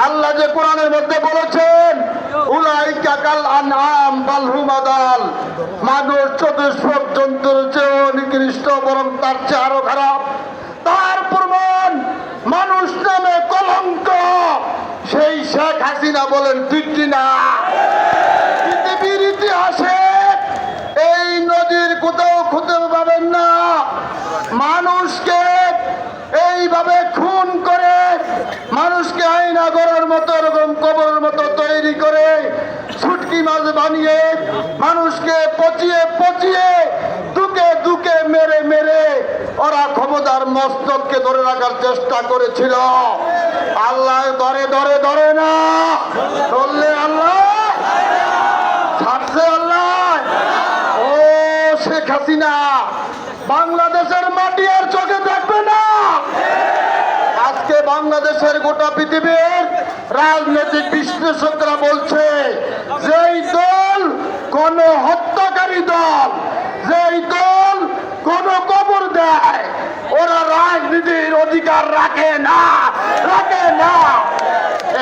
আল্লাহ যে কোরআনের মধ্যে বলেছেন উলাইকা কাল আনআম বাল হুম আদাল, মানুষ চতুষ্পদ জন্তুর চেয়েও নিকৃষ্ট, বরং তার চেয়ে আরো খারাপ। তার প্রমাণ মানুষ নামে কলঙ্ক সেই শেখ হাসিনা বলেন ঠিক না? পৃথিবীর ইতিহাসে এই নদীর কোথাও খুঁজে পাবেন না মানুষকে এইভাবে খুন করে, মানুষকে আয়না করার মতো এরকম কবরের মতো তৈরি করে, ছুটকি মাছ বানিয়ে মানুষকে পচিয়ে পচিয়ে দুকে দুকে মেরে মেরে ওরা ক্ষমতার মস্তককে ধরে রাখার চেষ্টা করেছিল। আল্লাহ ধরে ধরে ধরে না, ধরলে আল্লাহ ছাড়ছে আল্লাহ। ও শেখ হাসিনা, বাংলাদেশের মাটি আর চোখে দেখবে না। আজকে বাংলাদেশের গোটা পৃথিবীর রাজনৈতিক বিশ্লেষকরা বলছে যেই দল কোন হত্যাকারী দল, যেই দল কোন কবর দেয়, ওরা রাজনীতির অধিকার রাখে না, রাখে না।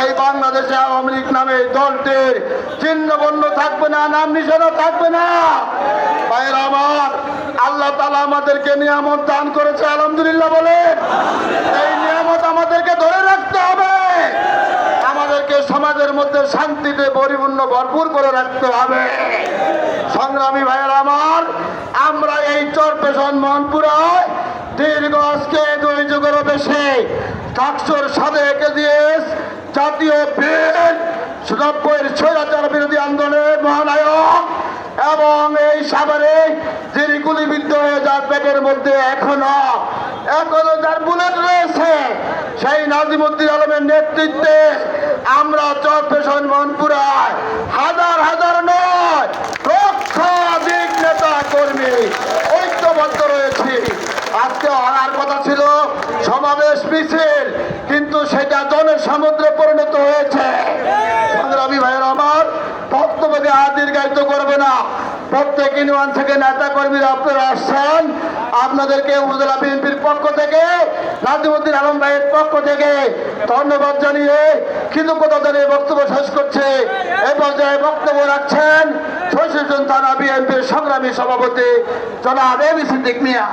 এই বাংলাদেশে আওয়ামী লীগ নামে এই দলটির চিহ্ন বর্ণ থাকবে না, নাম নিশানা থাকবে না। ভাইয়েরা আমার, আল্লাহ তাআলা আমাদেরকে নিয়ামত দান করেছে, আলহামদুলিল্লাহ বলেন। এই নিয়ামত আমাদেরকে ধরে রাখতে হবে, আমাদেরকে সমাজের মধ্যে শান্তিতে পরিপূর্ণ ভরপুর করে রাখতে হবে। সংগ্রামী ভাইয়েরা আমার, আমরা এই চরপেশন মোহনপুরায় দীর্ঘ আজকে 2 যুগেরও বেশি ডাকসুর সাবেক এজিএস জাতীয় বীর 90-এর স্বৈরাচার বিরোধী আন্দোলনের মহানায়ক এবং এই সাভারে যিনি গুলিবিদ্ধ হয়ে যার পেটের মধ্যে এখনো যার বুলেট রয়েছে, সেই নাজিমুদ্দিন আলমের নেতৃত্বে আমরা চরপেশন মোহনপুরায় হাজার হাজার নয় লক্ষাধিক নেতা কর্মী ঐক্যবদ্ধ রয়েছি। আজকে হওয়ার কথা ছিল সমাবেশ মিছিল, কিন্তু সেটা জনসমুদ্রে পরিণত হয়েছে। সংগ্রামী ভাইয়েরা আমার, বক্তব্যকে আর দীর্ঘায়িত করবে না। প্রত্যেক ইউনিয়ন থেকে নেতা কর্মীরা আপনারা আসছেন, আপনাদেরকে উপজেলা বিএনপির পক্ষ থেকে, নাজিমুদ্দিন আলম ভাইয়ের পক্ষ থেকে ধন্যবাদ জানিয়ে কৃতজ্ঞতা জানিয়ে বক্তব্য শেষ করছে। এ পর্যায়ে বক্তব্য রাখছেন শশীজন থানা বিএনপির সংগ্রামী সভাপতি জনাব এ বি সিদ্দিক মিয়া।